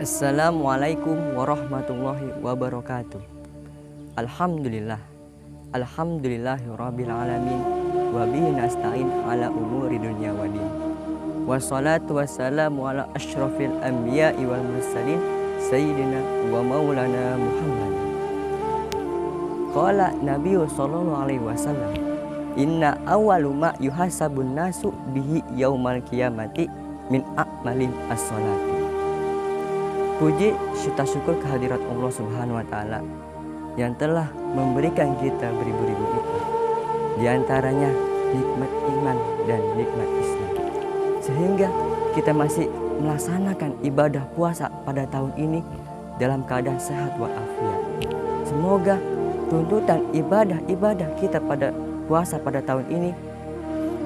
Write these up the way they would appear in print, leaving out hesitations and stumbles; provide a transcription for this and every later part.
Assalamualaikum warahmatullahi wabarakatuh. Alhamdulillah. Alhamdulillahirabbil alamin wa bihi nasta'in ala umuri dunya waddin. Wassalatu wassalamu ala asyrafil anbiya'i wal mursalin sayyidina wa maulana Muhammad. Qala Nabiyyu sallallahu alaihi wasallam, inna awwalu ma yuhasabun nasu bihi yaumal qiyamati min a'malin as-salati. Puji serta syukur kehadirat Allah Subhanahu wa Ta'ala yang telah memberikan kita beribu-ribu nikmat, di antaranya nikmat iman dan nikmat Islam, sehingga kita masih melaksanakan ibadah puasa pada tahun ini dalam keadaan sehat walafiat. Semoga tuntutan ibadah kita pada puasa pada tahun ini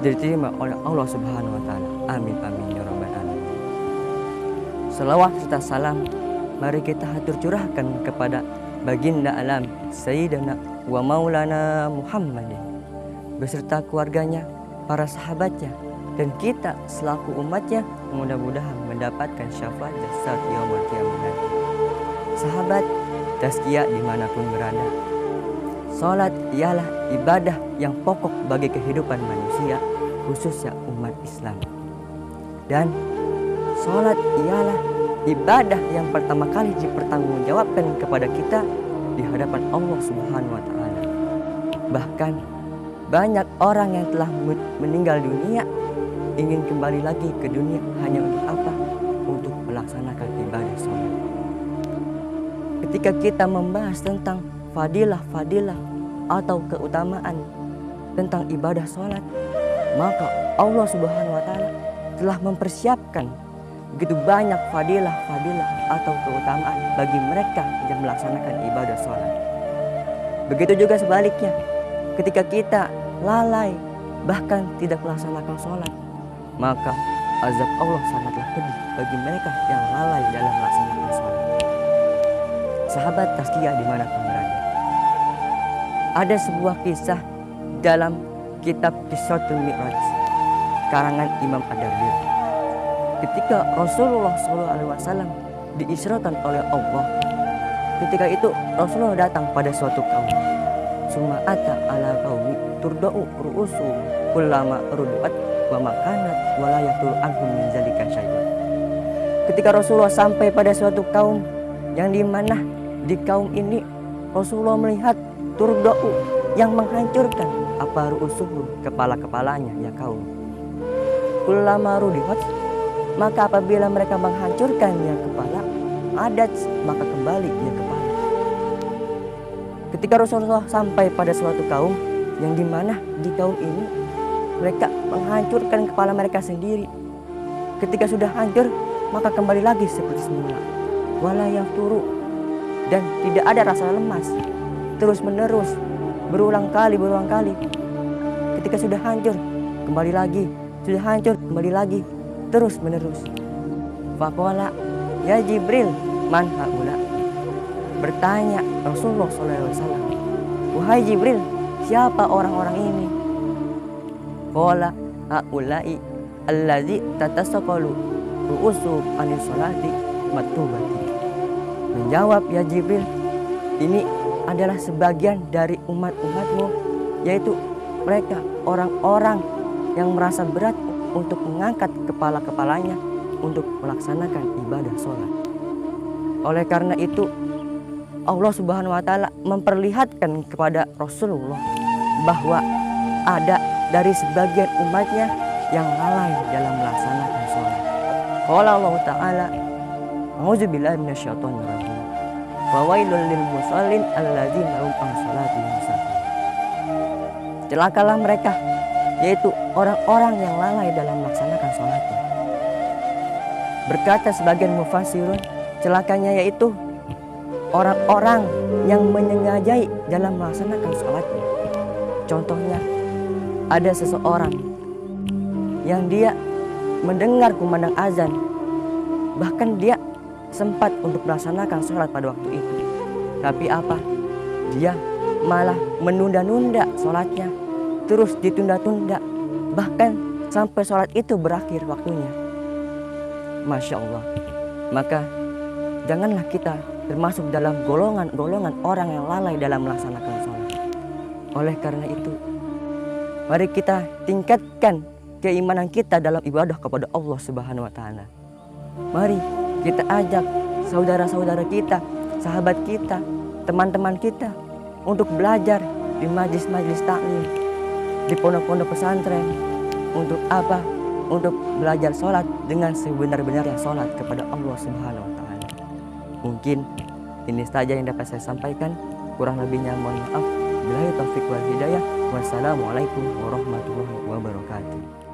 diterima oleh Allah Subhanahu wa Ta'ala. Amin amin ya rabbal alamin. Salawat serta salam mari kita hatur curahkan kepada baginda alam Sayyidina wa Maulana Muhammadin beserta keluarganya, para sahabatnya, dan kita selaku umatnya mudah-mudahan mendapatkan syafaat saat yaumul qiyamah nanti. Sahabat tazkiyah dimanapun berada, salat ialah ibadah yang pokok bagi kehidupan manusia, khususnya umat Islam. Dan salat ialah ibadah yang pertama kali dipertanggungjawabkan kepada kita di hadapan Allah Subhanahu wa Ta'ala. Bahkan banyak orang yang telah meninggal dunia ingin kembali lagi ke dunia hanya untuk apa? Untuk melaksanakan ibadah salat. Ketika kita membahas tentang fadilah atau keutamaan tentang ibadah salat, maka Allah Subhanahu wa Ta'ala telah mempersiapkan begitu banyak fadilah atau keutamaan bagi mereka yang melaksanakan ibadah sholat. Begitu juga sebaliknya, ketika kita lalai bahkan tidak melaksanakan sholat, maka azab Allah sangatlah pedih bagi mereka yang lalai dalam melaksanakan sholat. Sahabat tazkiyah dimanapun berada, ada sebuah kisah dalam kitab Qissatul Mi'raj karangan Imam Ad-Dardir. Ketika Rasulullah SAW diisrakan oleh Allah, ketika itu Rasulullah datang pada suatu kaum. Suma'ata ala qaumi turda'u ru'usu kullama rudu'at wa makanat wa la yatul anhum min zalika syai'un. Ketika Rasulullah sampai pada suatu kaum, yang dimana di kaum ini Rasulullah melihat turda'u yang menghancurkan apa ru'usuhum, kepala-kepalanya ya kaum. Kullama rudu'at, maka apabila mereka menghancurkannya kepala, adat maka kembali ia kepala. Ketika Rasulullah sampai pada suatu kaum, yang dimana di kaum ini mereka menghancurkan kepala mereka sendiri. Ketika sudah hancur, maka kembali lagi seperti semula. Wala yafturu, dan tidak ada rasa lemas, terus menerus, berulang kali. Ketika sudah hancur, kembali lagi, sudah hancur, kembali lagi, terus menerus. Faqala ya Jibril man haula, bertanya Rasulullah SAW, wahai Jibril, siapa orang-orang ini? Qala haula'i allazi tatasaqalu ru'usu anis salati matubati. Menjawab ya Jibril, ini adalah sebagian dari umat-umatmu, yaitu mereka orang-orang yang merasa berat untuk mengangkat kepala-kepalanya untuk melaksanakan ibadah sholat. Oleh karena itu Allah Subhanahu wa Ta'ala memperlihatkan kepada Rasulullah bahwa ada dari sebagian umatnya yang lalai dalam melaksanakan sholat. Qala Allah Ta'ala, a'udzubillahi minasyaitonir rajim. Fawailul lil musallin alladzina hum an sholatihim sahun. Celakalah mereka, yaitu orang-orang yang lalai dalam melaksanakan sholatnya. Berkata sebagian mufassirun, celakanya yaitu orang-orang yang menyengajai dalam melaksanakan sholatnya. Contohnya, ada seseorang yang dia mendengar kumandang azan, bahkan dia sempat untuk melaksanakan sholat pada waktu itu. Tapi apa? Dia malah menunda-nunda sholatnya, terus ditunda-tunda, bahkan sampai sholat itu berakhir waktunya. Masya Allah. Maka janganlah kita termasuk dalam golongan-golongan orang yang lalai dalam melaksanakan sholat. Oleh karena itu, mari kita tingkatkan keimanan kita dalam ibadah kepada Allah Subhanahu wa Ta'ala. Mari kita ajak saudara-saudara kita, sahabat kita, teman-teman kita untuk belajar di majlis-majlis taklim, di pondok-pondok pesantren. Untuk apa? Untuk belajar sholat dengan sebenar-benarnya sholat kepada Allah Subhanahu wa Ta'ala. Mungkin ini saja yang dapat saya sampaikan. Kurang lebihnya mohon maaf. Billahi taufiq wal hidayah. Wassalamualaikum warahmatullahi wabarakatuh.